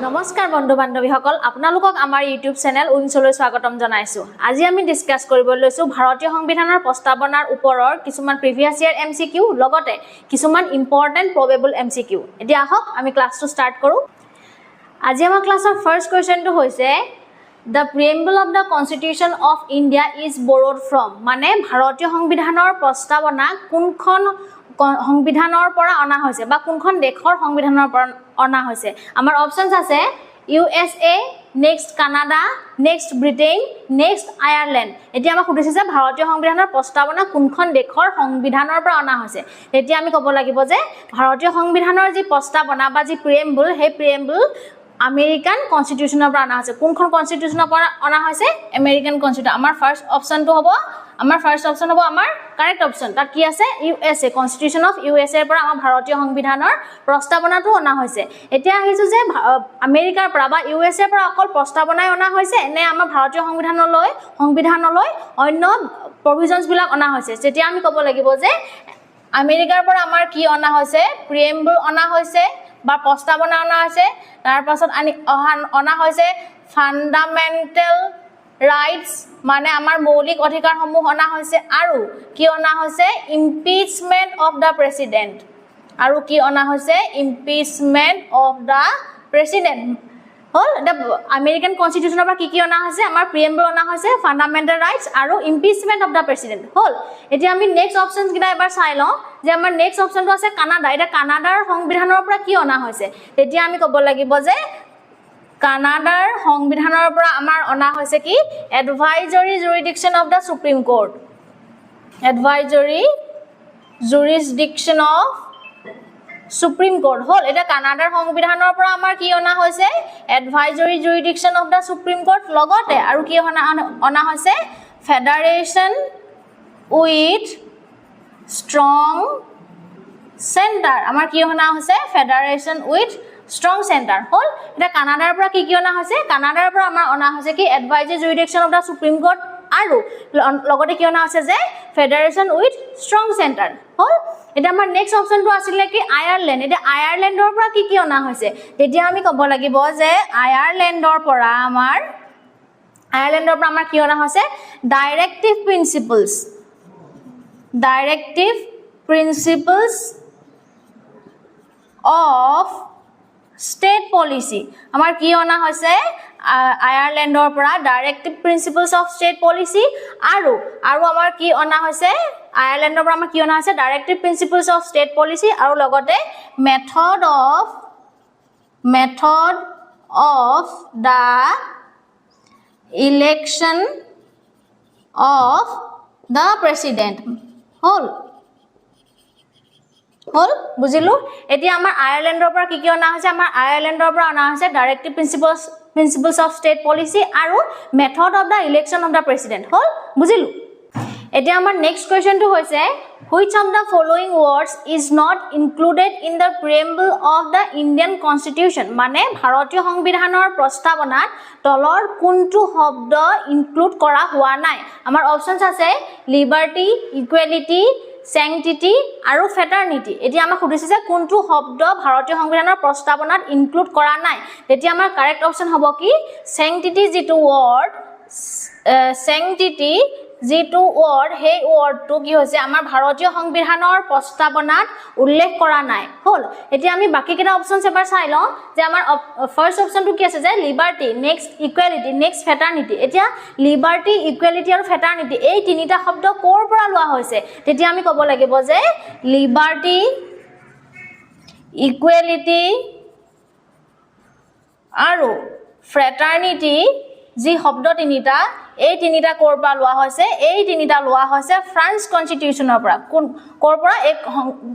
নমস্কাৰ বন্ধু বান্ধৱীসকল আপোনালোকক আমাৰ ইউটিউব চেনেল উইংছলৈ স্বাগতম জনাইছো আজি আমি ডিসকাস কৰিব লৈছো ভাৰতীয় সংবিধানৰ প্ৰস্তাৱনাৰ ওপৰৰ কিছুমান প্ৰিভিয়াস ইয়াৰ এমসিকিউ লগতে কিছুমান ইম্পৰ্টেন্ট প্ৰবেবল এমসিকিউ এতিয়া আহক আমি ক্লাসটো ষ্টাৰ্ট কৰো আজি আমাৰ ক্লাছৰ ফাৰ্স্ট কোৱেশ্চনটো হৈছে The preamble of the Constitution of India is borrowed from মানে ভাৰতীয় সংবিধানৰ প্ৰস্তাৱনা কোনখন সংবিধানৰ পৰা অনা হৈছে বা কোনখন দেশৰ সংবিধানৰ পৰা অনা হৈছে আমাৰ অপচনস আছে USA next Canada next Britain next Ireland এতিয়া আমাক সুধিছে যে ভাৰতীয় সংবিধানৰ প্ৰস্তাৱনা কোনখন দেশৰ সংবিধানৰ পৰা অনা হৈছে এতিয়া আমি ক'ব লাগিব যে ভাৰতীয় সংবিধানৰ যি প্ৰস্তাৱনা বা যি প্ৰিএম্বল হে প্ৰিএম্বল American Constitution of Rana আছে কোনখন কনস্টিটিউশন পৰা অনা হৈছে আমেৰিকান কনস্টিটিউশন আমাৰ ফাৰ্স্ট অপচনটো হ'ব আমাৰ ফাৰ্স্ট অপচন হ'ব আমাৰ কাৰেক্ট অপচন তাত কি আছে USA কনস্টিটিউশন অফ USA পৰা আমাৰ ভাৰতীয় সংবিধানৰ প্ৰস্তাৱনাটো অনা হৈছে এতিয়া আহিছো যে আমেৰিকাৰ পৰা বা USA পৰা অকল প্ৰস্তাৱনাই অনা হৈছে নে আমাৰ ভাৰতীয় সংবিধানলৈ অন্য প্ৰভিজনস বিলাক অনা হৈছে তেতিয়া আমি ক'ব লাগিব যে আমেৰিকাৰ পৰা আমাৰ কি অনা হৈছে প্ৰিএম্বল অনা হৈছে বা প্ৰস্তাৱনা অনা হৈছে তাৰ পাছত অনা হৈছে ফান্ডামেন্টাল ৰাইটস মানে আমাৰ মৌলিক অধিকাৰসমূহ অনা হৈছে আৰু কি অনা হৈছে ইমপিচমেন্ট অফ দা প্ৰেসিডেন্ট আৰু কি অনা হৈছে ইমপিচমেন্ট অফ দা প্ৰেসিডেন্ট হল দা আমেৰিকান কনস্টিটিউশনৰ পৰা কি অনা হৈছে আমাৰ প্ৰিএম্বল অনা হৈছে ফান্ডামেন্টাল ৰাইটস আৰু ইমপিচমেন্ট অফ দা প্ৰেসিডেন্ট হল এতিয়া আমি নেক্সট অপচনস কিটা এবাৰ চাই লওঁ যে আমাৰ নেক্সট অপচনটো আছে কানাডা এটা কানাডাৰ সংবিধানৰ পৰা কি অনা হৈছে তেতিয়া আমি ক'ব লাগিব যে কানাডাৰ সংবিধানৰ পৰা আমাৰ অনা হৈছে কি advisory jurisdiction of the supreme court advisory jurisdiction of supreme court হল এটা কানাডাৰ সংবিধানৰ পৰা আমাৰ কি অনা হৈছে advisory jurisdiction of the supreme court লগতে আৰু কি অনা হৈছে ফেডাৰেশন উইথ strong center আমাৰ কি অনা হৈছে ফেডাৰেশন উইথ strong center হল এটা কানাডাৰ পৰা কি অনা হৈছে কানাডাৰ পৰা আমাৰ অনা হৈছে কি advisory jurisdiction of the supreme court আৰু লগতে কি অনা হৈছে যে ফেডাৰেশন উইথ strong center হল এটা আমাৰ নেক্সট অপচনটো আছিল কি আয়াৰল্যান্ড এটা আয়াৰল্যান্ডৰ পৰা কি অনা হৈছে তেতিয়া আমি ক'ব লাগিব যে আয়াৰল্যান্ডৰ পৰা আমাৰ কি অনা হৈছে directive principles of state policy আমাৰ কি অনা হৈছে আয়াৰল্যান্ডৰ পৰা directive principles of state policy আৰু আমাৰ কি অনা হৈছে আয়াৰল্যান্ডৰ পৰা আমাৰ কি অনা হৈছে directive principles of state policy আৰু লগতে method of the election of the president হল বুজিলো এতিয়া আমাৰ আয়াৰল্যান্ডৰ পৰা কি অনা হৈছে আমাৰ আয়াৰল্যান্ডৰ পৰা অনা হৈছে directive principles of state policy আৰু method of the election of the president হল বুজিলো এতিয়া আমাৰ নেক্সট কোৱেশ্চনটো হৈছে which of the following words is not included in the preamble of the Indian Constitution মানে ভাৰতীয় সংবিধানৰ প্ৰস্তাৱনাত তলৰ কোনটো শব্দ ইনক্লুড কৰা হোৱা নাই আমাৰ অপচনস আছে লিবাৰ্টি ইকুৱেলিটি sanctity আৰু fraternity এতিয়া আমাক সুধিছে যে কোনটো শব্দ ভাৰতীয় সংবিধানৰ প্ৰস্তাৱনাত ইনক্লুড কৰা নাই তেতিয়া আমাৰ কাৰেক্ট অপচন হ'ব কি sanctity যিটো ওয়াৰ্ড সেই ওয়াৰ্ডটো কি হৈছে আমাৰ ভাৰতীয় সংবিধানৰ প্ৰস্তাৱনাত উল্লেখ কৰা নাই হল এতিয়া আমি বাকি কিটা অপচনস এবাৰ চাই লওঁ যে আমাৰ ফাৰ্স্ট অপচনটো কি আছে যে লিবাৰ্টি নেক্সট ইকুৱেলিটি নেক্সট ফ্ৰেটাৰ্নিটি এতিয়া লিবাৰ্টি ইকুৱেলিটি আৰু ফ্ৰেটাৰ্নিটি এই তিনিটা শব্দ কৰ পৰা লোৱা হৈছে তেতিয়া আমি ক'ব লাগিব যে লিবাৰ্টি ইকুৱেলিটি আৰু ফ্ৰেটাৰ্নিটি যি শব্দ তিনিটা এই তিনিটা কৰ পৰা লোৱা হৈছে এই তিনিটা লোৱা হৈছে ফ্ৰান্স কনস্টিটিউশনৰ পৰা কৰ পৰা এক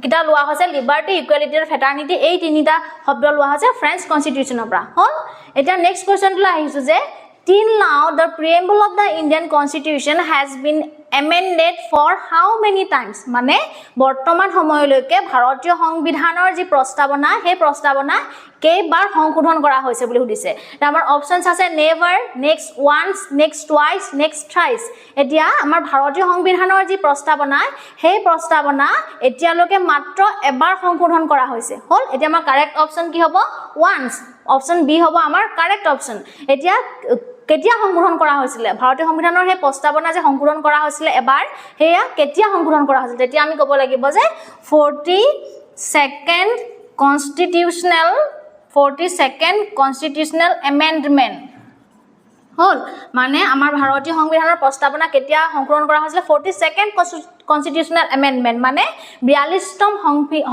কিটা লোৱা হৈছে লিবাৰ্টি ইকুৱেলিটি আৰু ফ্ৰেটাৰ্নিটি এই তিনিটা শব্দ লোৱা হৈছে ফ্ৰান্স কনস্টিটিউশনৰ পৰা হল এটা নেক্সট কোৱেশ্চনটো আহিছো যে till now the preamble of the Indian Constitution has been amended for how many times মানে বৰ্তমান সময়লৈকে ভাৰতীয় সংবিধানৰ যি প্ৰস্তাৱনা সেই প্ৰস্তাৱনা কেইবাৰ সংশোধন কৰা হৈছে বুলি সুধিছে আমাৰ অপচনছ আছে never next once next twice next thrice এতিয়া আমাৰ ভাৰতীয় সংবিধানৰ যি প্ৰস্তাৱনা সেই প্ৰস্তাৱনা এতিয়ালৈকে মাত্ৰ এবাৰ সংশোধন কৰা হৈছে হল এতিয়া আমাৰ কাৰেক্ট অপচন কি হ'ব ওয়ান্স অপচন বি হ'ব আমাৰ কাৰেক্ট অপচন এতিয়া কেতিয়া সংশোধন কৰা হৈছিল ভাৰতীয় সংবিধানৰ হে প্ৰস্তাৱনা যে সংশোধন কৰা হৈছিল এবাৰ হেয়া কেতিয়া সংশোধন কৰা হৈছিল তেতিয়া আমি ক'ব লাগিব যে 42nd constitutional amendment হল মানে আমাৰ ভাৰতীয় সংবিধানৰ প্ৰস্তাৱনা কেতিয়া সংশোধন কৰা হৈছিল 42nd constitutional amendment মানে 42তম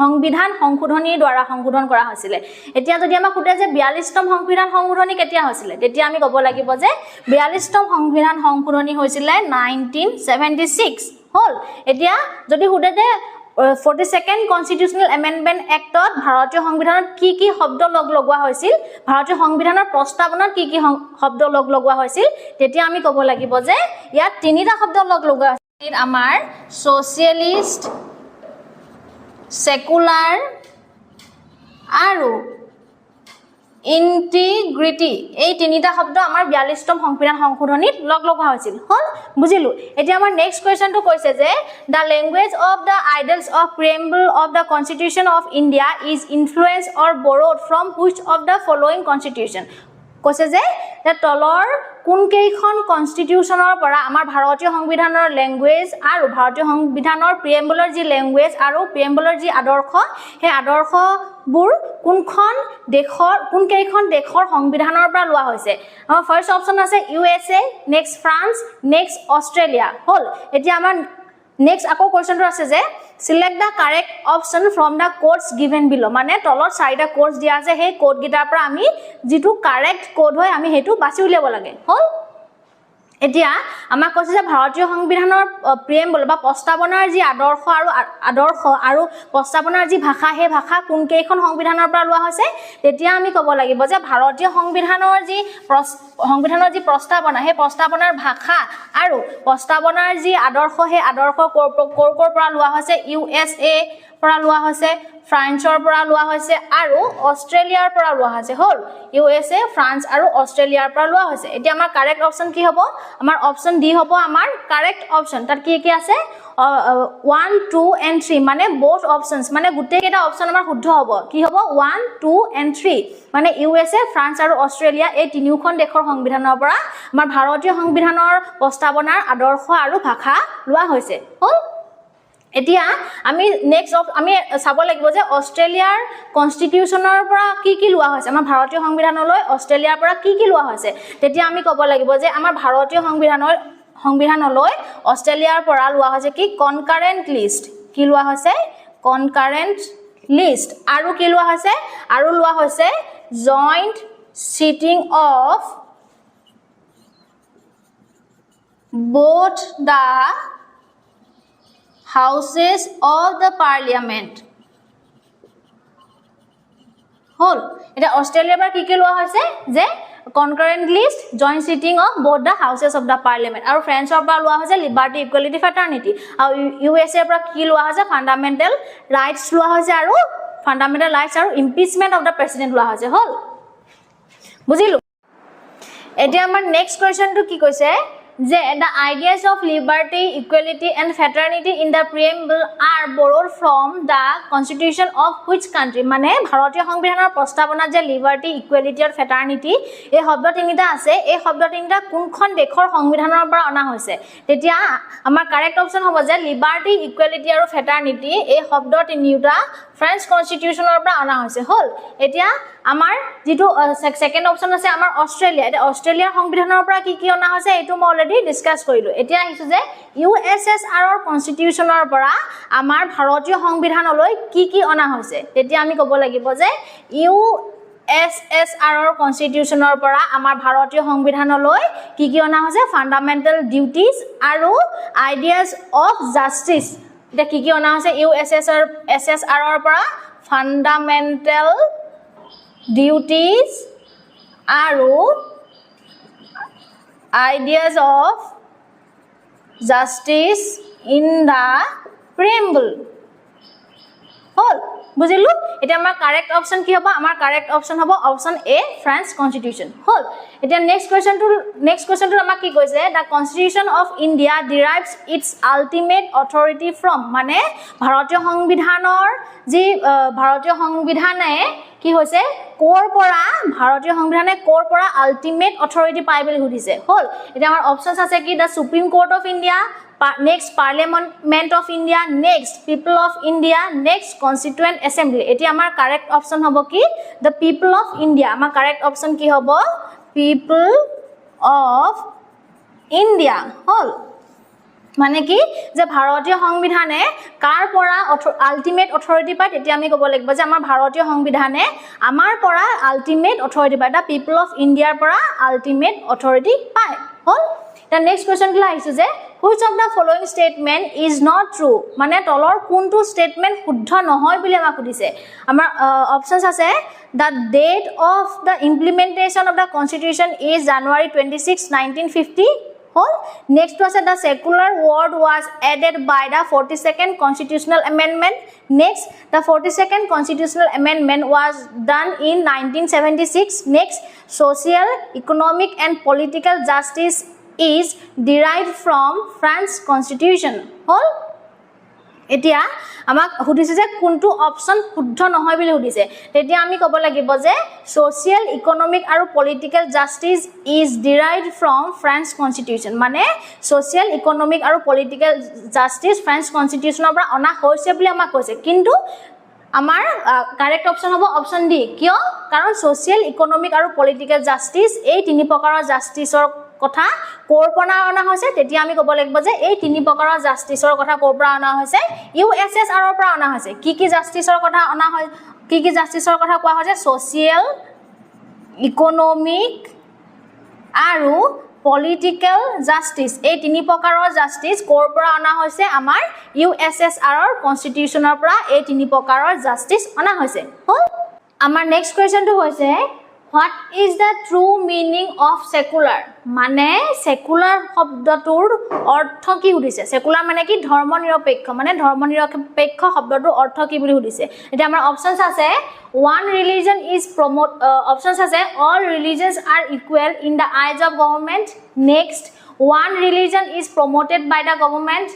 সংবিধান সংশোধনীৰ দ্বাৰা সংশোধন কৰা হৈছিল এতিয়া যদি আমাক খুদে যে 42তম সংবিধান সংশোধনী কেতিয়া হৈছিল তেতিয়া আমি ক'ব লাগিব যে 42তম সংবিধান সংশোধনী হৈছিল 1976 হল এতিয়া যদি খুদে যে 42nd Constitutional Amendment Act ত ভাৰতীয় সংবিধানত কি শব্দ লগোৱা হৈছিল ভাৰতীয় সংবিধানৰ প্ৰস্তাৱনাত কি শব্দ লগোৱা হৈছিল তেতিয়া আমি ক'ব লাগিব যে ইয়াত তিনিটা শব্দ লগোৱা হৈছিল আমাৰ সোশিয়েলিষ্ট সেকুলাৰ আৰু ইন্টিগ্ৰিটি এই তিনিটা শব্দ আমাৰ 42তম সংবিধান সংশোধনীত লগোৱা হৈছিল হল বুজিলো এতিয়া আমাৰ নেক্সট কোৱেশ্চনটো কৈছে যে the language of the ideals of preamble of the constitution of India is influenced or borrowed from which of the following constitution কৈছে যে তলৰ কোন কেইখন কনস্টিটিউশনৰ পৰা আমাৰ ভাৰতীয় সংবিধানৰ ল্যাঙ্গুৱেজ আৰু ভাৰতীয় সংবিধানৰ প্ৰিএম্বলৰ যি ল্যাঙ্গুৱেজ আৰু প্ৰিএম্বলৰ যি আদৰ্শ সেই আদৰ্শবোৰ কোন কেইখন দেশৰ সংবিধানৰ পৰা লোৱা হৈছে আমাৰ ফাৰ্স্ট অপচন আছে USA next France next Australia হল এতিয়া আমাৰ নেক্সট আকৌ কোৱেশ্চনটো আছে যে select the correct option from the codes given below মানে তলত চাৰিটা কোডস দিয়া আছে সেই কোড গিটাৰ পৰা আমি যেটো কাৰেক্ট কোড হয় আমি হেতু বাছি উলিয়াব লাগে হল এতিয়া আমাক কৈছে যে ভাৰতীয় সংবিধানৰ প্ৰিএম্বল বা প্ৰস্তাৱনাৰ যি আদৰ্শ আৰু প্ৰস্তাৱনাৰ যি ভাষা হে ভাষা কোন কেইখন সংবিধানৰ পৰা লোৱা হৈছে তেতিয়া আমি ক'ব লাগিব যে ভাৰতীয় সংবিধানৰ যি প্ৰস্তাৱনা হে প্ৰস্তাৱনাৰ ভাষা আৰু প্ৰস্তাৱনাৰ যি আদৰ্শ হে আদৰ্শ কৰ পৰা লোৱা হৈছে USA পৰা লোৱা হৈছে ফ্ৰান্সৰ পৰা লোৱা হৈছে আৰু অস্ট্ৰেলিয়াৰ পৰা লোৱা হৈছে হল USA ফ্ৰান্স আৰু অস্ট্ৰেলিয়াৰ পৰা লোৱা হৈছে এতিয়া আমাৰ কাৰেক্ট অপচন কি হ'ব আমাৰ অপচন ডি হ'ব আমাৰ কাৰেক্ট অপচন তাত কি আছে 1 2 and 3 মানে both options মানে গুটে কেটা অপচন আমাৰ শুদ্ধ হ'ব কি হ'ব 1 2 and 3 মানে USA ফ্ৰান্স আৰু অস্ট্ৰেলিয়া এই তিনিখন দেশৰ সংবিধানৰ পৰা আমাৰ ভাৰতীয় সংবিধানৰ প্ৰস্তাৱনাৰ আদৰ্শ আৰু ভাষা লোৱা হৈছে হল এতিয়া আমি নেক্সট আমি চাব লাগিব যে অস্ট্ৰেলিয়াৰ কনস্টিটিউশনৰ পৰা কি লোৱা হৈছে আমাৰ ভাৰতীয় সংবিধানলৈ অস্ট্ৰেলিয়াৰ পৰা কি লোৱা হৈছে তেতিয়া আমি ক'ব লাগিব যে আমাৰ ভাৰতীয় সংবিধানলৈ অস্ট্ৰেলিয়াৰ পৰা লোৱা হৈছে কি কনকাৰেন্ট লিষ্ট কি লোৱা হৈছে কনকাৰেন্ট লিষ্ট আৰু কি লোৱা হৈছে আৰু লোৱা হৈছে joint sitting of both the houses of the parliament হল এটা অস্ট্ৰেলিয়াৰ পৰা কি লোৱা হৈছে যে concurrent list joint sitting of both the houses of the parliament আৰু ফ্ৰান্সৰ পৰা লোৱা হৈছে liberty equality fraternity আৰু USA পৰা কি লোৱা হৈছে fundamental rights লোৱা হৈছে আৰু fundamental rights আৰু impeachment of the president লোৱা হৈছে হল বুজিলো এতিয়া আমাৰ নেক্সট কোৱেশ্চনটো কি কৈছে যে the ideas of liberty equality and fraternity in the preamble are borrowed from the constitution of which country মানে ভাৰতীয় সংবিধানৰ প্ৰস্তাৱনাত যে liberty equality আৰু fraternity এই শব্দ তিনিটা আছে এই শব্দ তিনিটা কোনখন দেশৰ সংবিধানৰ পৰা অনা হৈছে তেতিয়া আমাৰ কাৰেক্ট অপচন হ'ব যে liberty equality আৰু fraternity এই শব্দ তিনিটা ফ্ৰেঞ্চ কনস্টিটিউশনৰ পৰা অনা হৈছে হল এতিয়া আমাৰ যেটো সেকেন্ড অপচন আছে আমাৰ অস্ট্ৰেলিয়া এটা অস্ট্ৰেলিয়াৰ সংবিধানৰ পৰা কি অনা হৈছে এটো মই অলৰেডি ডিসকাস কৰিলো এতিয়া আহিছো যে USSR ৰ কনস্টিটিউশনৰ পৰা আমাৰ ভাৰতীয় সংবিধানলৈ কি অনা হৈছে তেতিয়া আমি ক'ব লাগিব যে USSR ৰ কনস্টিটিউশনৰ পৰা আমাৰ ভাৰতীয় সংবিধানলৈ কি অনা হৈছে ফান্ডামেন্টাল ডিউটিজ আৰু আইডিয়াজ অফ জাস্টিস এটা কি অনা হৈছে USSR ৰ পৰা ফান্ডামেন্টাল ডিউটিজ আৰু ideas of justice in the preamble হল বুজিলো এটা আমাৰ কাৰেক্ট অপচন কি হ'ব আমাৰ কাৰেক্ট অপচন হ'ব অপচন এ ফ্ৰেঞ্চ কনষ্টিটিউচন হল এটা নেক্সট কোৱেশ্চনটো আমাক কি কৈছে the constitution of India derives its ultimate authority from মানে ভাৰতীয় সংবিধানৰ যি ভাৰতীয় সংবিধানে কি হৈছে কোৰ পৰা ভাৰতীয় সংবিধানে কোৰ পৰা আল্টিমেট অথৰিটি পায় বুলি সুধিছে হল এটা আমাৰ অপচনছ আছে কি the supreme court of India next parliament of india next people of india next constituent assembly এটি আমাৰ কাৰেক্ট অপশন হ'ব কি the people of india আমাৰ কারেক্ট অপশন কি হ'ব people of india হল মানে কি যে ভাৰতীয় সংবিধানে কাৰ পৰা আল্টিমেট অথৰিটি পায় তেতিয়া আমি ক'ব লাগিব যে আমাৰ ভাৰতীয় সংবিধানে আমাৰ পৰা আল্টিমেট অথৰিটি পায় দা people of india পৰা আল্টিমেট অথৰিটি পায় হল The next question kila ahisu je which of the following statement is not true mane tolor kuntu statement shuddha nohoy bili ama khudise amar options ase the date of the implementation of the constitution is January 26 1950 whole next was the secular word was added by the 42nd constitutional amendment next the 42nd constitutional amendment was done in 1976 next social economic and political justice is derived from French constitution hol etia amak hudise je kuntu option shuddha nohoy bili hudise tetia ami kobo lagibo je social economic aru political justice is derived from French constitution mane social economic aru political justice French constitution opra ona hoise bili amak koise kintu আমাৰ correct option হ'ব option D কিয় কাৰণ social economic আৰু political justice এই তিনি প্ৰকাৰৰ জাস্টিসৰ কথা কোৰ পৰা অনা হৈছে তেতিয়া আমি ক'ব লাগিব যে এই তিনি প্ৰকাৰৰ জাস্টিসৰ কথা কোৰ পৰা অনা হৈছে ইউএছএছআৰ ৰ পৰা অনা হৈছে কি জাস্টিসৰ কথা অনা হয় কি জাস্টিসৰ কথা কোৱা হৈছে সোশ্যাল ইকোনমিক আৰু political justice এই তিনি প্ৰকাৰৰ জাস্টিস কোৰ পৰা অনা হৈছে আমাৰ ইউএছএছআৰ ৰ কনষ্টিটিউচনৰ পৰা এই তিনি প্ৰকাৰৰ জাস্টিস অনা হৈছে হল আমাৰ নেক্সট কোৱেশ্চনটো হৈছে what is the true meaning of secular মানে secular শব্দটোৰ অৰ্থ কি সুধিছে secular মানে কি ধৰ্মনিৰপেক্ষ মানে ধৰ্মনিৰপেক্ষ শব্দটোৰ অৰ্থ কি বুলি সুধিছে এটা আমাৰ অপচনছ আছে one religion is promote options আছে all religions are equal in the eyes of government next one religion is promoted by the government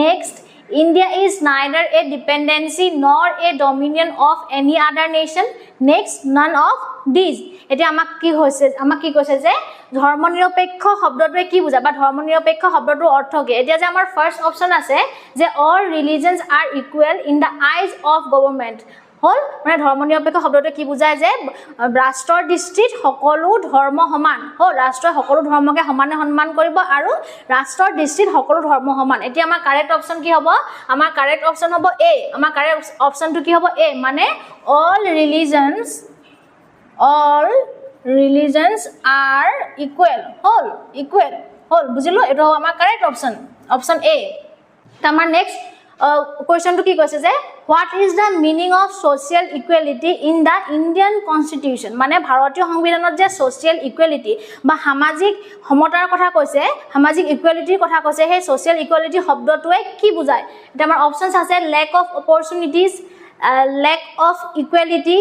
next India is neither a dependency nor a dominion of any other nation next none of these এটা আমাক কি কৈছে যে ধৰ্মনিৰপেক্ষ শব্দটোৱে কি বুজায় বা ধৰ্মনিৰপেক্ষ শব্দটোৰ অৰ্থ কি এতিয়া যে আমাৰ ফাৰ্স্ট অপচন আছে যে all religions are equal in the eyes of government হল মানে ধৰ্মনিৰপেক্ষ শব্দটোৱে কি বুজায় যে ৰাষ্ট্ৰৰ দৃষ্টিত সকলো ধৰ্ম সমান হল ৰাষ্ট্ৰই সকলো ধৰ্মকে সমানে সন্মান কৰিব আৰু ৰাষ্ট্ৰৰ দৃষ্টিত সকলো ধৰ্ম সমান এতিয়া আমাৰ কাৰেক্ট অপচন কি হ'ব আমাৰ কাৰেক্ট অপচন হ'ব এ আমাৰ কাৰেক্ট অপচনটো কি হ'ব এ মানে all religions are equal হল বুজিলো এটা আমাৰ কাৰেক্ট অপচন এ আমাৰ নেক্সট কোৱেশ্চনটো কি কৈছে যে what is the meaning of social equality in the Indian constitution মানে ভাৰতীয় সংবিধানত যে social equality বা সামাজিক সমতাৰ কথা কৈছে সামাজিক ইকুৱেলিটিৰ কথা কৈছে সেই social equality শব্দটোৱে কি বুজায় এটা আমাৰ অপচনছ আছে lack of opportunities lack of equality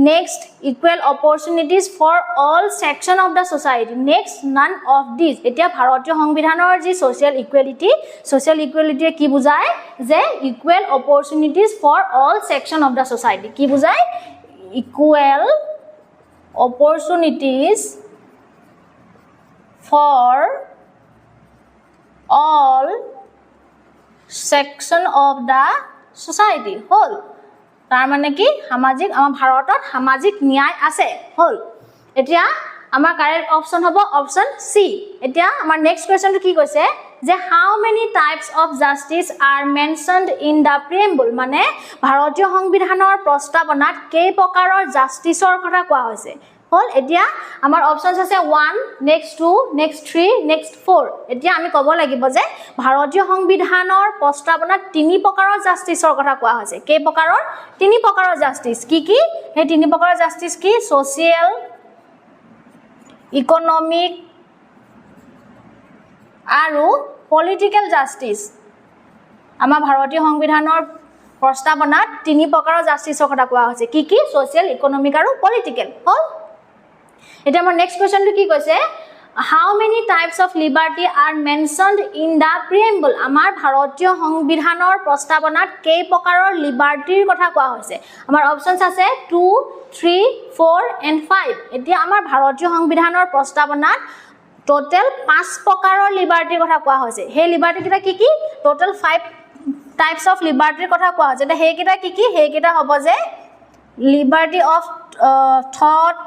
next equal opportunities for all section of the society next none of these এতিয়া ভাৰতীয় সংবিধানৰ যি social equality কি বুজায় যে equal opportunities for all section of the society কি বুজায় equal opportunities for all section of the society whole তাৰ মানে কি সামাজিক আমাৰ ভাৰতত সামাজিক ন্যায় আছে হল এতিয়া আমাৰ কাৰেক্ট অপচন হ'ব অপচন সি এতিয়া আমাৰ নেক্সট কোৱেশ্চনটো কি কৈছে যে how many types of justice are mentioned in the preamble মানে ভাৰতীয় সংবিধানৰ প্ৰস্তাৱনাত কেই প্ৰকাৰৰ জাস্টিসৰ কথা কোৱা হৈছে হল এতিয়া আমাৰ অপচনছ আছে 1 নেক্সট 2 নেক্সট 3 নেক্সট 4 এতিয়া আমি ক'ব লাগিব যে ভাৰতীয় সংবিধানৰ প্ৰস্তাৱনাত তিনি প্ৰকাৰৰ জাস্টিসৰ কথা কোৱা হৈছে কেই প্ৰকাৰৰ তিনি প্ৰকাৰৰ জাস্টিস কি সেই তিনি প্ৰকাৰৰ জাস্টিস কি সোশ্যাল ইকোনমিক আৰু পলিটিক্যাল জাস্টিস আমাৰ ভাৰতীয় সংবিধানৰ প্ৰস্তাৱনাত তিনি প্ৰকাৰৰ জাস্টিসৰ কথা কোৱা হৈছে কি কি সোশ্যাল ইকোনমিক আৰু পলিটিক্যাল হল এটা আমাৰ নেক্সট কোৱেশ্চনটো কি কৈছে how many types of liberty are mentioned in the preamble আমাৰ ভাৰতীয় সংবিধানৰ প্ৰস্তাৱনাত কেই প্ৰকাৰৰ লিবাৰ্টিৰ কথা কোৱা হৈছে আমাৰ অপচনছ আছে 2 3 4 and 5 এতিয়া আমাৰ ভাৰতীয় সংবিধানৰ প্ৰস্তাৱনাত টোটাল 5 প্ৰকাৰৰ লিবাৰ্টিৰ কথা কোৱা হৈছে হে লিবাৰ্টি কিটা কি কি টোটাল 5 types of liberty কথা কোৱা হৈছে এটা হেকিটা কি কি হেকিটা হ'ব যে liberty of thought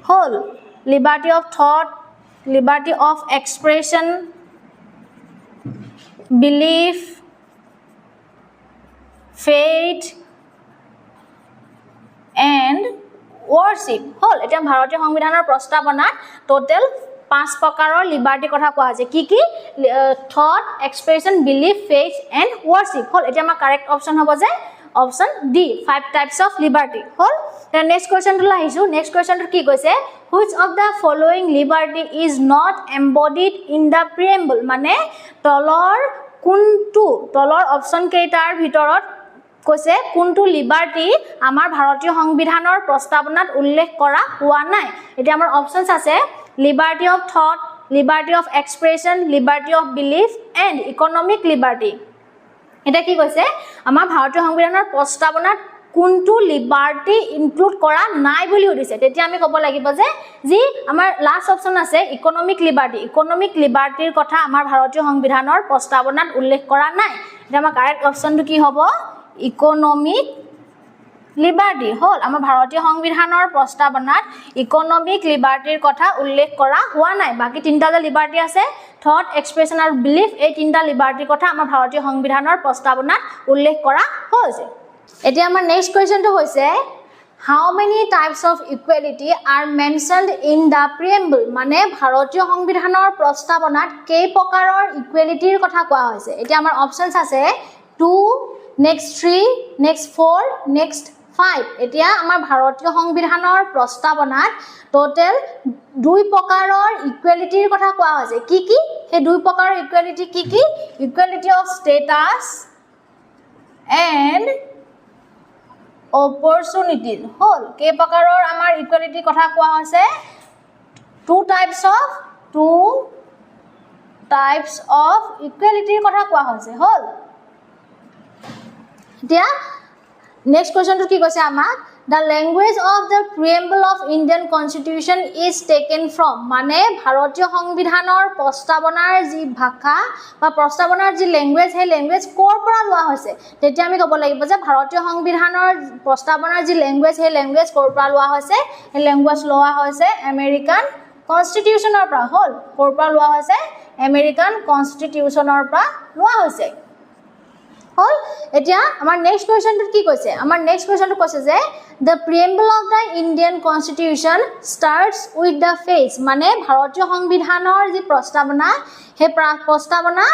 whole liberty of thought liberty of expression belief faith and worship whole এটা ভাৰতীয় সংবিধানৰ প্ৰস্তাৱনাত টোটাল 5 প্ৰকাৰৰ লিবাৰ্টি কথা কোৱা হৈছে কি কি thought expression belief faith and worship হল এটা আমাৰ কাৰেক্ট অপচন হ'ব যে option D 5 types of liberty হল তে নেক্সট কোৱেশ্চনটো লাহিছো নেক্সট কোৱেশ্চনটো কি কৈছে which of the following liberty is not embodied in the preamble মানে তলৰ কোনটো তলৰ অপচন কেইটাৰ ভিতৰত কৈছে কোনটো লিবাৰ্টি আমাৰ ভাৰতীয় সংবিধানৰ প্ৰস্তাৱনাত উল্লেখ কৰা হোৱা নাই এটা আমাৰ অপচনছ আছে liberty of thought liberty of expression liberty of belief and economic liberty এটা কি কৈছে আমাৰ ভাৰতীয় সংবিধানৰ প্ৰস্তাৱনাত কোনটো লিবাৰ্টি ইনক্লুড কৰা নাই বুলি উদিছে তেতিয়া আমি ক'ব লাগিব যে যি আমাৰ লাষ্ট অপচন আছে ইকোনমিক লিবাৰ্টিৰ কথা আমাৰ ভাৰতীয় সংবিধানৰ প্ৰস্তাৱনাত উল্লেখ কৰা নাই এটা আমাৰ কাৰেক্ট অপচনটো কি হ'ব ইকোনমিক লিবাৰ্টি হল আমাৰ ভাৰতীয় সংবিধানৰ প্ৰস্তাৱনাত ইকোনমিক লিবাৰ্টিৰ কথা উল্লেখ কৰা হোৱা নাই বাকি তিনটা যে লিবাৰ্টি আছে থট এক্সপ্ৰেছন আৰু বিলিফ এই তিনটা লিবাৰ্টিৰ কথা আমাৰ ভাৰতীয় সংবিধানৰ প্ৰস্তাৱনাত উল্লেখ কৰা হৈছে এতিয়া আমাৰ নেক্সট কোৱেশ্চনটো হৈছে how many types of equality are mentioned in the preamble মানে ভাৰতীয় সংবিধানৰ প্ৰস্তাৱনাত কেই প্ৰকাৰৰ ইকুৱেলিটিৰ কথা কোৱা হৈছে এতিয়া আমাৰ অপচনছ আছে 2 next 3 next 4 next 5 এতিয়া আমাৰ ভাৰতীয় সংবিধানৰ প্ৰস্তাৱনাত টোটাল 2 প্ৰকাৰৰ ইকুৱেলিটিৰ কথা কোৱা হৈছে কি কি হে 2 প্ৰকাৰৰ ইকুৱেলিটি কি কি ইকুৱেলিটি অফ ষ্টেটাস এণ্ড opportunities হল কে প্ৰকাৰৰ আমাৰ ইকুৱেলিটি কথা কোৱা হৈছে 2 types of equality কথা কোৱা হৈছে হল এতিয়া নেক্সট কোৱেশ্চনটো কি কৈছে আমাক the language of the preamble of Indian constitution is taken from মানে ভাৰতীয় সংবিধানৰ প্ৰস্তাৱনাৰ যি ভাষা বা প্ৰস্তাৱনাৰ যি ল্যাঙ্গুৱেজ হে ল্যাঙ্গুৱেজ কৰ পৰা লোৱা হৈছে তেতিয়া আমি ক'ব লাগিব যে ভাৰতীয় সংবিধানৰ প্ৰস্তাৱনাৰ যি ল্যাঙ্গুৱেজ হে ল্যাঙ্গুৱেজ কৰ পৰা লোৱা হৈছে হে ল্যাঙ্গুৱেজ লোৱা হৈছে আমেৰিকান কনষ্টিটিউচনৰ পৰা হল কৰ পৰা লোৱা হৈছে আমেৰিকান কনষ্টিটিউচনৰ পৰা লোৱা হৈছে হল এতিয়া আমাৰ নেক্সট কোৱেশ্চনটো কি কৈছে আমাৰ নেক্সট কোৱেশ্চনটো কৈছে যে the preamble of the Indian constitution starts with the phrase মানে ভাৰতীয় সংবিধানৰ যি প্ৰস্তাৱনা হে প্ৰস্তাৱনা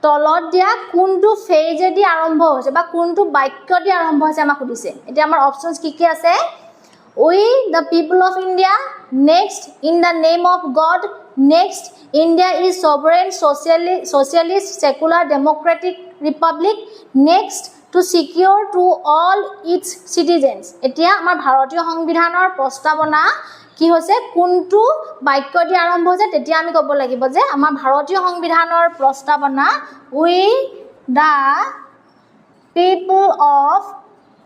তলত দিয়া কোনটো ফ্ৰেজেদি আৰম্ভ হৈছে বা কোনটো বাক্য দি আৰম্ভ হৈছে আমাক সুধিছে এতিয়া আমাৰ অপচনছ কি কি আছে we the people of India next in the name of God next India is sovereign socialist secular democratic republic next to secure to all its citizens এতিয়া আমাৰ ভাৰতীয় সংবিধানৰ প্ৰস্তাৱনা কি হৈছে কোনটো বাক্য দি আৰম্ভ হৈছে তেতিয়া আমি ক'ব লাগিব যে আমাৰ ভাৰতীয় সংবিধানৰ প্ৰস্তাৱনা we the people of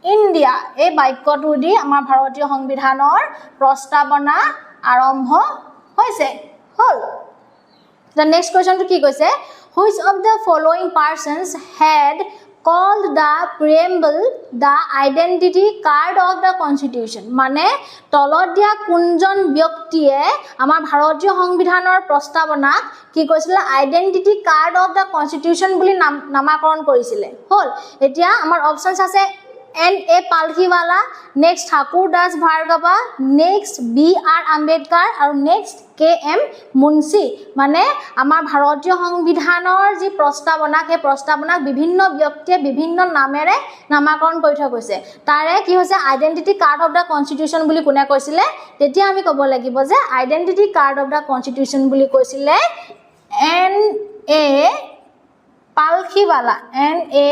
India এই বাক্যটো দি আমাৰ ভাৰতীয় সংবিধানৰ প্ৰস্তাৱনা আৰম্ভ হৈছে হল the next question to কি কৈছে which of the following persons had called the preamble the identity card of the constitution মানে তলত দিয়া কোনজন ব্যক্তিয়ে আমাৰ ভাৰতীয় সংবিধানৰ প্ৰস্তাৱনা কি কৈছিল identity card of the constitution বুলি নামাকৰণ কৰিছিল হল এতিয়া আমাৰ অপচনছ আছে N.A. Palkhiwala, next Thakur Das Bhargava, next B.R. Ambedkar আৰু next K.M. Munshi মানে আমাৰ ভাৰতীয় সংবিধানৰ যি প্ৰস্তাৱনা সেই প্ৰস্তাৱনাক বিভিন্ন ব্যক্তিয়ে বিভিন্ন নামেৰে নামাকৰণ কৰি থোৱা গৈছে তাৰে কি হৈছে identity card of the constitution বুলি কোনে কৈছিলে তেতিয়া আমি ক'ব লাগিব যে identity card of the constitution বুলি কৈছিলে N.A. পালখিৱালা N.A.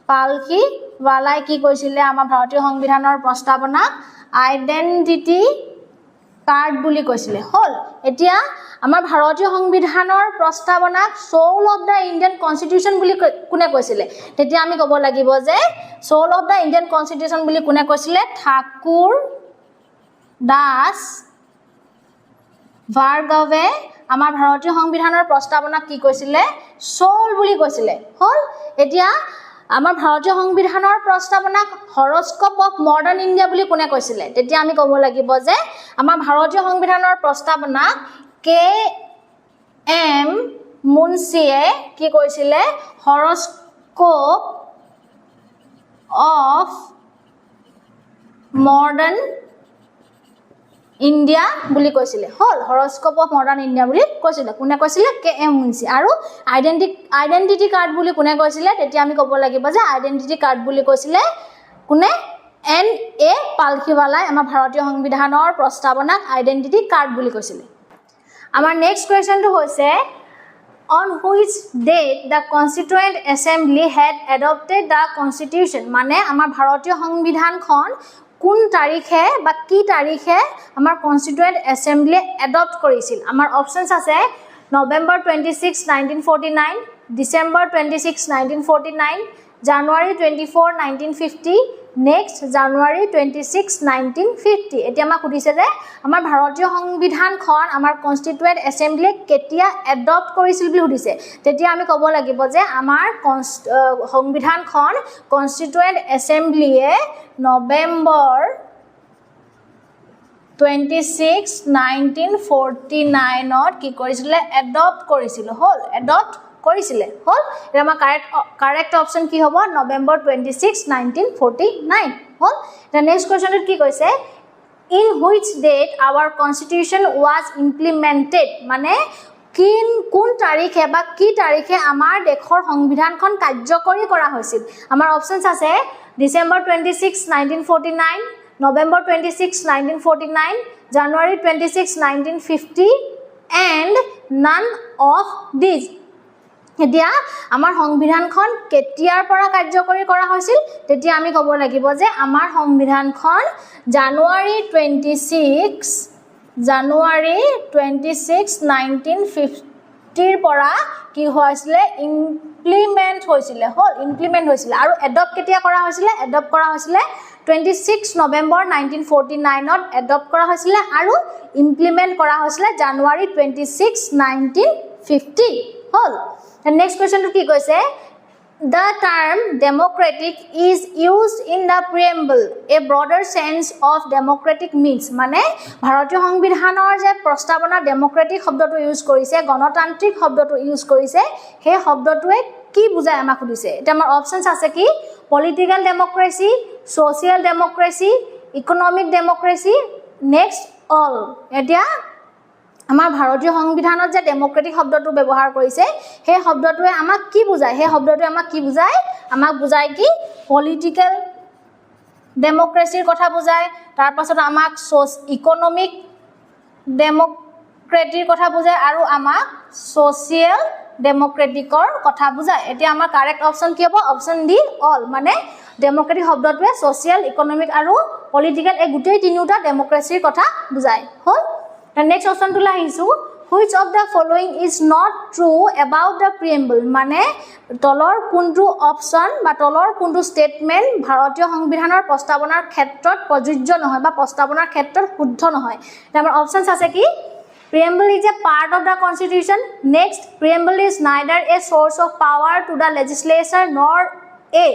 পালখিৱালাই কি কৈছিলে আমাৰ ভাৰতীয় সংবিধানৰ প্ৰস্তাৱনাক আইডেন্টিটি কাৰ্ড বুলি কৈছিলে হল এতিয়া আমাৰ ভাৰতীয় সংবিধানৰ প্ৰস্তাৱনাক soul of the Indian constitution বুলি কোনে কৈছিলে তেতিয়া আমি ক'ব লাগিব যে soul of the Indian constitution বুলি কোনে কৈছিলে ঠাকুৰ দাস ভাৰ্গৱে আমাৰ ভাৰতীয় সংবিধানৰ প্ৰস্তাৱনাক কি কৈছিলে সোল বুলি কৈছিলে হল এতিয়া আমাৰ ভাৰতীয় সংবিধানৰ প্ৰস্তাৱনাক হৰস্কোপ অফ মডাৰ্ন ইণ্ডিয়া বুলি কোনে কৈছিলে তেতিয়া আমি ক'ব লাগিব যে আমাৰ ভাৰতীয় সংবিধানৰ প্ৰস্তাৱনাক K.M. মুন্সিয়ে কি কৈছিলে হৰস্কোপ অফ মডাৰ্ন ইণ্ডিয়া বুলি কৈছিলে হল হৰস্কোপ অফ মডাৰ্ন ইণ্ডিয়া বুলি কৈছিলে কোনে কৈছিলে K.M. মুন্সি আৰু আইডেন্টিটি কাৰ্ড বুলি কোনে কৈছিলে তেতিয়া আমি ক'ব লাগিব যে আইডেন্টিটি কাৰ্ড বুলি কৈছিলে কোনে N.A. পালখিৱালাই আমাৰ ভাৰতীয় সংবিধানৰ প্ৰস্তাৱনাক আইডেন্টিটি কাৰ্ড বুলি কৈছিলে আমাৰ নেক্সট কোৱেশ্চনটো হৈছে on which date the constituent assembly had adopted the constitution মানে আমাৰ ভাৰতীয় সংবিধানখন কোন তাৰিখে বা কি তাৰিখে আমাৰ কনস্টিটিউয়েন্ট এসেম্বলি এডপ্ট কৰিছিল আমাৰ অপচনস আছে নৱেম্বৰ 26 1949 ডিসেম্বৰ 26 1949 জানুৱাৰী 24 1950 নেক্সট জানুৱাৰী 26 1950 এতিয়া আমাক সুধিছে যে আমাৰ ভাৰতীয় সংবিধানখন আমাৰ কনস্টিটিউয়েন্ট এসেম্বলি কেতিয়া এডপ্ট কৰিছিল বুলি সুধিছে তেতিয়া আমি ক'ব লাগিব যে আমাৰ সংবিধানখন কনস্টিটিউয়েন্ট এসেম্বলিয়ে নৱেম্বৰ 26 1949 ত কি কৰিছিল এডপ্ট কৰিছিল হল এডপ্ট কৰিছিলে হল এটা আমাৰ কাৰেক্ট অপচন কি হ'ব নৱেম্বৰ 26 1949 হল the next question কি কৈছে in which date our constitution was implemented মানে কোন তাৰিখে বা কি তাৰিখে আমাৰ দেশৰ সংবিধানখন কাৰ্যকৰী কৰা হৈছিল আমাৰ অপচনস আছে ডিসেম্বৰ 26 1949 নৱেম্বৰ 26 1949 জানুৱাৰী 26 1950 and none of these এতিয়া আমাৰ সংবিধানখন কেতিয়াৰ পৰা কাৰ্যকৰী কৰা হৈছিল তেতিয়া আমি ক'ব লাগিব যে আমাৰ সংবিধানখন জানুৱাৰী 26 1950 ৰ পৰা কি হৈছিল ইমপ্লিমেন্ট হৈছিল হল ইমপ্লিমেন্ট হৈছিল আৰু এডপ্ট কেতিয়া কৰা হৈছিল এডপ্ট কৰা হৈছিল 26 নৱেম্বৰ 1949 ত এডপ্ট কৰা হৈছিল আৰু ইমপ্লিমেন্ট কৰা হৈছিল জানুৱাৰী 26 1950 হল The next question to ki koise the term democratic is used in the preamble a broader sense of democratic means mane bharatiya সংবিধানৰ যে প্ৰস্তাৱনা ডেমোক্ৰেটিক শব্দটো ইউজ কৰিছে গণতান্ত্ৰিক শব্দটো ইউজ কৰিছে হে শব্দটোৱে কি বুজায় আমাক সুধিছে এটা আমাৰ অপচনস আছে কি political democracy social democracy economic democracy next all এতিয়া আমাৰ ভাৰতীয় সংবিধানত যে ডেমোক্ৰেটিক শব্দটো ব্যৱহাৰ কৰিছে হে শব্দটোৱে আমাক কি বুজায় হে শব্দটোৱে আমাক কি বুজায় আমাক বুজায় কি পলিটিক্যাল ডেমোক্ৰেসিৰ কথা বুজায় তাৰ পাছত আমাক ইকোনমিক ডেমোক্ৰেটিৰ কথা বুজায় আৰু আমাক সোশিয়াল ডেমোক্ৰেটিকৰ কথা বুজায় এতিয়া আমাৰ কাৰেক্ট অপচন কি হ'ব অপচন ডি অল মানে ডেমোক্ৰেটিক শব্দটোৱে সোশিয়াল ইকোনমিক আৰু পলিটিক্যাল এই গুটেই তিনিটা ডেমোক্ৰেসিৰ কথা বুজায় হল The next option to lahisu which of the following is not true about the preamble মানে তলৰ কোনটো অপচন বা তলৰ কোনটো স্টেটমেন্ট ভাৰতীয় সংবিধানৰ প্ৰস্তাৱনাৰ ক্ষেত্ৰত প্ৰযোজ্য নহয় বা প্ৰস্তাৱনাৰ ক্ষেত্ৰত শুদ্ধ নহয় আমাৰ অপচনস আছে কি preamble is a part of the constitution next preamble is neither a source of power to the legislature nor a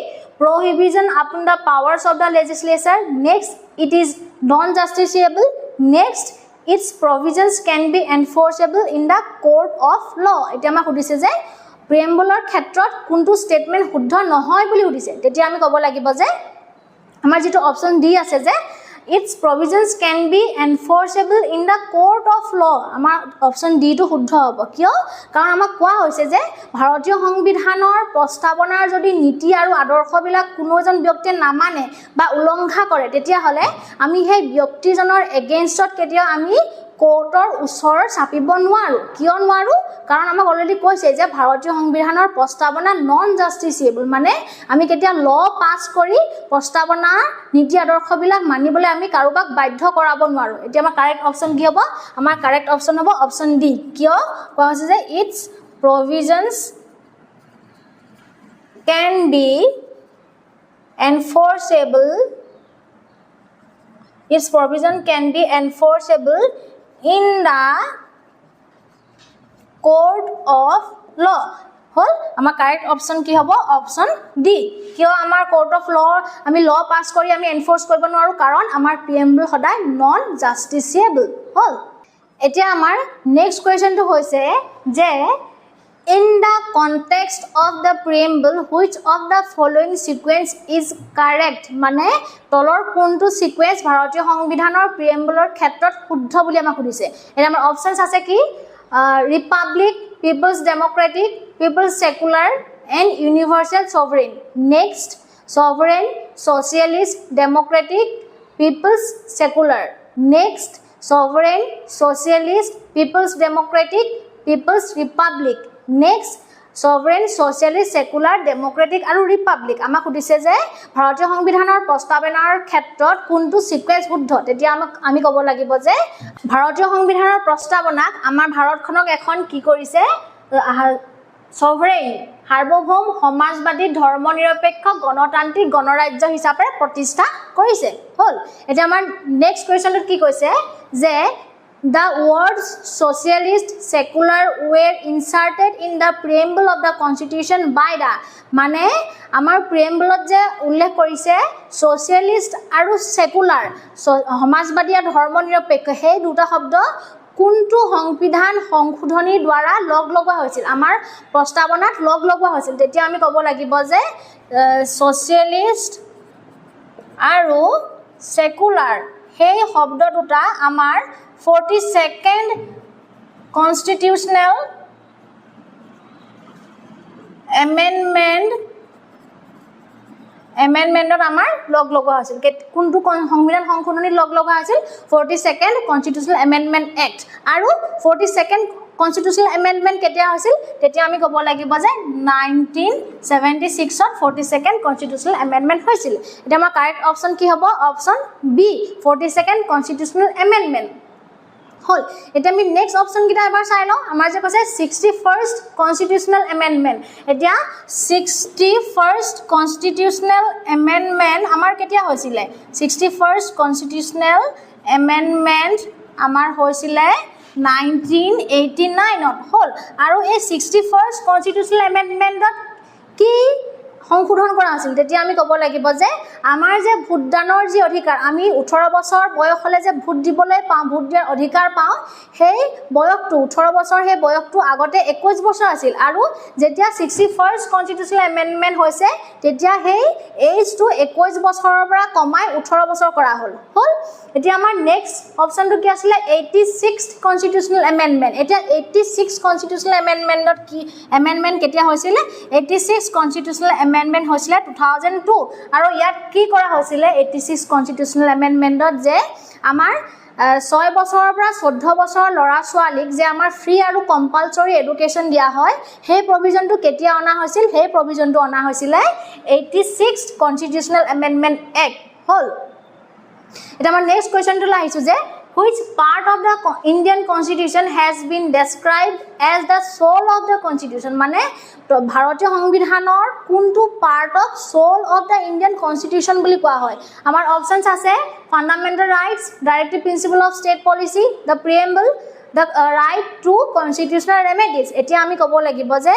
prohibition upon the powers of the legislature next it is non justiciable next its provisions can be enforceable in the court of law এটা আমাক সুধিছে যে প্ৰিএম্বলৰ ক্ষেত্ৰত কোনটো statement শুদ্ধ নহয় বুলি সুধিছে তেতিয়া আমি ক'ব লাগিব যে আমাৰ যেটো অপচন ডি আছে যে its provisions can be enforceable in the court of law আমাৰ অপচন ডি টো শুদ্ধ হ'ব কিয় কাৰণ আমাক কোৱা হৈছে যে ভাৰতীয় সংবিধানৰ প্ৰস্তাৱনাৰ যদি নীতি আৰু আদৰ্শবিলাক কোনো এজন ব্যক্তিয়ে নামানে বা উলংঘা কৰে তেতিয়া হলে আমি সেই ব্যক্তিজনৰ এগেইনষ্টত কেতিয়া আমি কোৰ্টৰ ওচৰ চাপিব নোৱাৰো কিয় নোৱাৰো কাৰণ আমাক অলৰেডি কৈছে যে ভাৰতীয় সংবিধানৰ প্ৰস্তাৱনা নন জাস্টিসিয়েবল মানে আমি কেতিয়া ল পাস কৰি প্ৰস্তাৱনা নীতি আদৰ্শবিলাক মানিবলৈ আমি কাৰোবাক বাধ্য কৰাব নোৱাৰো এতিয়া আমাৰ কাৰেক্ট অপচন কি হ'ব আমাৰ কাৰেক্ট অপচন হ'ব অপচন ডি কিয় কোৱা হৈছে যে it's provisions can be enforceable its provision can be enforceable in the court of law হল আমাৰ কাৰেক্ট অপশন কি হ'ব অপশন ডি কিয় আমাৰ কোৰ্ট অফ ল আমি ল পাস কৰি আমি এনফোৰ্স কৰিব নোৱাৰো কাৰণ আমাৰ প্ৰিএম্বল সদায় নন জাস্টিসিয়েবল হল এতিয়া আমাৰ নেক্সট কোৱেশ্চনটো হৈছে যে in the context of the preamble which of the following sequence is correct মানে তলৰ কোনটো সিকোয়েন্স ভাৰতীয় সংবিধানৰ প্ৰিএম্বলৰ ক্ষেত্ৰত শুদ্ধ বুলি আমাক সুধিছে এটা আমাৰ অপচনস আছে কি republic people's democratic people's secular and universal sovereign next sovereign socialist democratic people's secular next sovereign socialist people's democratic people's republic next sovereign socialist secular democratic আৰু ৰিপাব্লিক আমাক সুধিছে যে ভাৰতীয় সংবিধানৰ প্ৰস্তাৱনাৰ ক্ষেত্ৰত কোনটো সিকোয়েন্স শুদ্ধ তেতিয়া আমি ক'ব লাগিব যে ভাৰতীয় সংবিধানৰ প্ৰস্তাৱনাক আমাৰ ভাৰতখনক এখন কি কৰিছে সভৰেন সাৰ্বভৌম সমাজবাদী ধৰ্মনিৰপেক্ষ গণতান্ত্ৰিক গণৰাজ্য হিচাপে প্ৰতিষ্ঠা কৰিছে হল এতিয়া আমাৰ নেক্সট কোৱেশ্চনটো কি কৈছে যে the words socialist secular were inserted in the preamble of the constitution by the মানে আমাৰ প্ৰিএম্বলত যে উল্লেখ কৰিছে সোশিয়ালিস্ট আৰু সেকুলাৰ সমাজবাদী আৰু ধৰ্মনিৰপেক্ষ সেই দুটা শব্দ কোনটো সংবিধান সংশোধনীৰ দ্বাৰা লগলোৱা হৈছিল আমাৰ প্ৰস্তাৱনাত লগলোৱা হৈছিল তেতিয়া আমি ক'ব লাগিব যে সোশিয়ালিস্ট আৰু সেকুলাৰ সেই শব্দ দুটা আমাৰ 42nd constitutional amendment আমাৰ লগলোৱা হৈছিল কোনটো সংবিধান সংশোধনী লগলোৱা হৈছিল 42nd constitutional amendment act আৰু 42nd constitutional amendment কেতিয়া হৈছিল তেতিয়া আমি ক'ব লাগিব যে 1976 ত 42nd constitutional amendment হৈছিল এটা আমাৰ কাৰেক্ট অপচন কি হ'ব option B 42nd constitutional amendment হল এটা আমি নেক্সট অপচন কিটা এবাৰ চাই লওঁ আমাৰ যে কৈছে 61st constitutional amendment এতিয়া 61st constitutional amendment আমাৰ কেতিয়া হৈছিল 61st constitutional amendment আমাৰ হৈছিল 1989 ত হল আৰু এই 61st constitutional amendment কি সংশোধন কৰা আছিল তেতিয়া আমি ক'ব লাগিব যে আমাৰ যে ভোটদানৰ যে অধিকাৰ আমি 18 বছৰ বয়স হলে যে ভোট দিবলৈ পাওঁ ভোট দিয়াৰ অধিকাৰ পাওঁ সেই বয়সটো 18 বছৰ সেই বয়সটো আগতে 21 বছৰ আছিল আৰু যেতিয়া 61st constitutional amendment হৈছে তেতিয়া সেই এজটো 21 বছৰৰ পৰা কমাই 18 বছৰ কৰা হ'ল এতিয়া আমাৰ নেক্সট অপচনটো কি আছিল 86th constitutional amendment এতিয়া 86th constitutional amendmentত কি amendment কেতিয়া হৈছিল 86th constitutional amendment হৈছিল 2002 আৰু ইয়াত কি কৰা হৈছিল 86th constitutional amendmentত যে আমাৰ 6 বছৰৰ পৰা 14 বছৰৰ লৰা ছোৱালীক যে আমাৰ ফ্ৰী আৰু কম্পালসৰি এডুকেশন দিয়া হয় সেই প্ৰভিজনটো কেতিয়া অনা হৈছিল সেই প্ৰভিজনটো অনা হৈছিল 86th constitutional amendment act হল এটা আমাৰ নেক্সট কোৱেশ্চনটো লাইছো যে which part of the Indian constitution has been described as the soul of the constitution মানে ভাৰতীয় সংবিধানৰ কোনটো part of soul of the Indian constitution বুলি কোৱা হয় আমাৰ অপচনস আছে fundamental rights directive principle of state policy the preamble the right to constitutional remedies এতিয়া আমি ক'ব লাগিব যে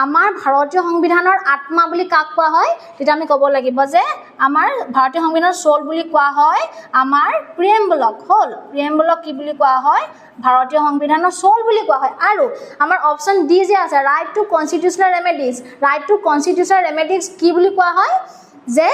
আমাৰ ভাৰতীয় সংবিধানৰ আত্মা বুলি কাক কোৱা হয় তেতিয়া আমি ক'ব লাগিব যে আমাৰ ভাৰতীয় সংবিধানৰ সোল বুলি কোৱা হয় আমাৰ প্ৰিএম্বলক হল প্ৰিএম্বলক কি বুলি কোৱা হয় ভাৰতীয় সংবিধানৰ সোল বুলি কোৱা হয় আৰু আমাৰ অপচন ডি যে আছে ৰাইট টু কনস্টিটিউশনাল ৰেমেডিজ কি বুলি কোৱা হয় যে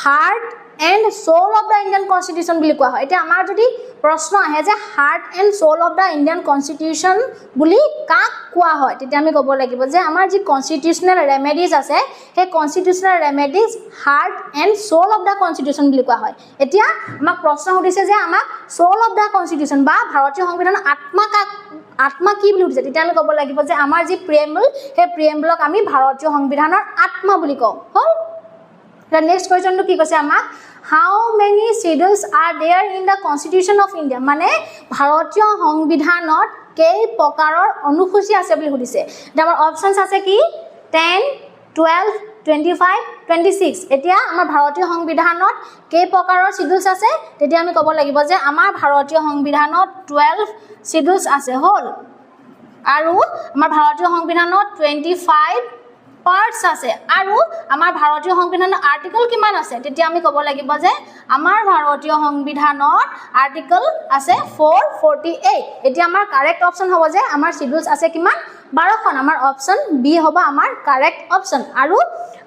heart and soul of the Indian constitution বুলি কোৱা হয় এতিয়া আমাৰ যদি প্ৰশ্ন আহে যে heart and soul of the Indian constitution বুলি কাক কোৱা হয় তেতিয়া আমি ক'ব লাগিব যে আমাৰ যি কনষ্টিটিউশ্যনেল ৰেমেডিজ আছে সেই constitutional remedies heart and soul of the constitution বুলি কোৱা হয় এতিয়া আমাক প্ৰশ্ন সুধিছে যে আমাক সোল অফ দ্য কনষ্টিটিউশ্যন বা ভাৰতীয় সংবিধানৰ আত্মা কি বুলি সুধিছে তেতিয়া আমি ক'ব লাগিব যে আমাৰ যি প্ৰিএম্বল সেই প্ৰিএম্বলক আমি ভাৰতীয় সংবিধানৰ আত্মা বুলি কওঁ হ'ল The next question to কি কৈছে আমাক how many schedules are there in the constitution of India মানে ভাৰতীয় সংবিধানত কেই প্ৰকাৰৰ অনুসূচী আছে বুলি সুধিছে আমাৰ অপচনছ আছে কি 10 12 25 26 এতিয়া আমাৰ ভাৰতীয় সংবিধানত কেই প্ৰকাৰৰ schedules আছে তেতিয়া আমি ক'ব লাগিব যে আমাৰ ভাৰতীয় সংবিধানত 12 schedules আছে হ'ল আৰু আমাৰ ভাৰতীয় সংবিধানত 25 parts আছে আৰু আমাৰ ভাৰতীয় সংবিধানৰ আৰ্টিকল কিমান আছে তেতিয়া আমি ক'ব লাগিব যে আমাৰ ভাৰতীয় সংবিধানৰ আৰ্টিকল আছে 448 এতিয়া আমাৰ কাৰেক্ট অপচন হ'ব যে আমাৰ শিডিউলছ আছে কিমান 12খন আমাৰ অপচন বি হ'ব আমাৰ কাৰেক্ট অপচন আৰু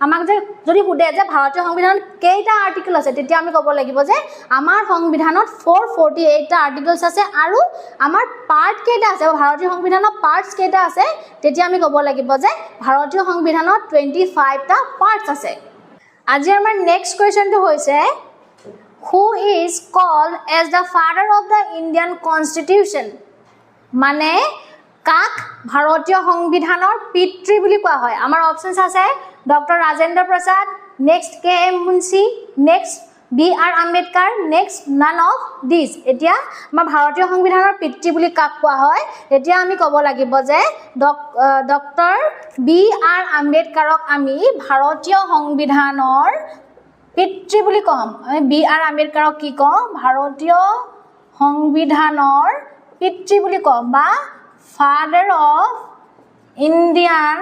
আমাক যে যদি সুধে যে ভাৰতীয় সংবিধানত কেইটা আৰ্টিকল আছে তেতিয়া আমি ক'ব লাগিব যে আমাৰ সংবিধানত 448 টা আৰ্টিকলছ আছে আৰু আমাৰ পাৰ্ট কেইটা আছে ভাৰতীয় সংবিধানৰ পাৰ্টছ কেইটা আছে তেতিয়া আমি ক'ব লাগিব যে ভাৰতীয় সংবিধানত 25 টা পাৰ্টছ আছে আজি আমাৰ নেক্সট কোৱেশ্চনটো হৈছে who is called as the father of the Indian constitution মানে কাক ভাৰতীয় সংবিধানৰ পিতৃ বুলি কোৱা হয় আমাৰ অপচনছ আছে doctor Rajendra Prasad next K M Munshi next B R Ambedkar next none of this এতিয়া আমাৰ ভাৰতীয় সংবিধানৰ পিতৃ বুলি কাক কোৱা হয় এতিয়া আমি ক'ব লাগিব যে ডক্টৰ বি আৰ আম্বেদকাৰক আমি ভাৰতীয় সংবিধানৰ পিতৃ বুলি কম আমি বি আৰ আম্বেদকাৰক কি কওঁ ভাৰতীয় সংবিধানৰ পিতৃ বুলি কম বা father of Indian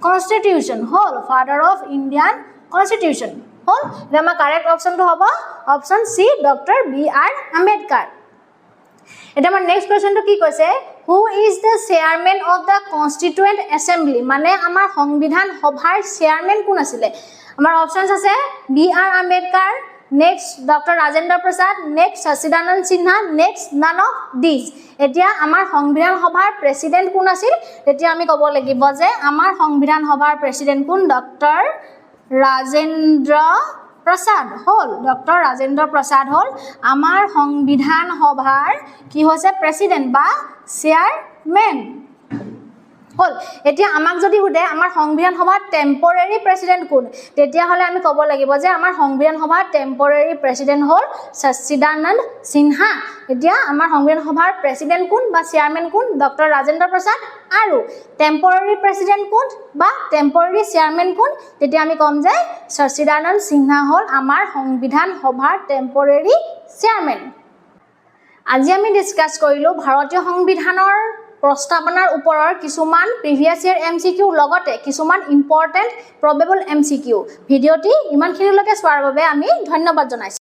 constitution hall father of Indian constitution হল আমাৰ কাৰেক্ট অপচনটো হ'ব option C doctor B R Ambedkar এটা আমাৰ নেক্সট কোৱেশ্চনটো কি কৈছে who is the chairman of the constituent assembly মানে আমাৰ সংবিধান সভাৰ চেয়াৰম্যান কোন আছিল আমাৰ অপচনছ আছে B R Ambedkar next doctor Rajendra Prasad next Sachchidananda Sinha next none of this এতিয়া আমাৰ সংবিধান সভাৰ প্ৰেসিডেন্ট কোন আছিল তেতিয়া আমি ক'ব লাগিব যে আমাৰ সংবিধান সভাৰ প্ৰেসিডেন্ট কোন ডক্টৰ ৰাজেন্দ্ৰ প্ৰসাদ হল ডক্টৰ ৰাজেন্দ্ৰ প্ৰসাদ হল আমাৰ সংবিধান সভাৰ কি হৈছে প্ৰেসিডেন্ট বা চেয়াৰম্যান হল এতিয়া আমাক যদি সুধে আমাৰ সংবিধান সভাৰ টেম্পৰেৰী প্ৰেসিডেন্ট কোন তেতিয়া হলে আমি ক'ব লাগিব যে আমাৰ সংবিধান সভাৰ টেম্পৰেৰী প্ৰেসিডেন্ট হল সচিদানন্দ সিনহা এতিয়া আমাৰ সংবিধান সভাৰ প্ৰেসিডেন্ট কোন বা চেয়াৰম্যান কোন ডক্টৰ ৰাজেন্দ্ৰ প্ৰসাদ আৰু টেম্পৰেৰী প্ৰেসিডেন্ট কোন বা টেম্পৰেৰী চেয়াৰম্যান কোন তেতিয়া আমি কম যে সচিদানন্দ সিনহা হল আমাৰ সংবিধান সভাৰ টেম্পৰেৰী চেয়াৰম্যান আজি আমি ডিসকাস কৰিলো ভাৰতীয় সংবিধানৰ প্ৰস্তাৱনাৰ ওপৰৰ কিছুমান প্ৰিভিয়াছ ইয়াৰ এমসিকিউ লগতে কিছুমান ইম্পৰ্টেন্ট প্ৰবেবল এমসিকিউ ভিডিওটি ইমানখিনিলৈকে চোৱাৰ বাবে আমি ধন্যবাদ জনাইছো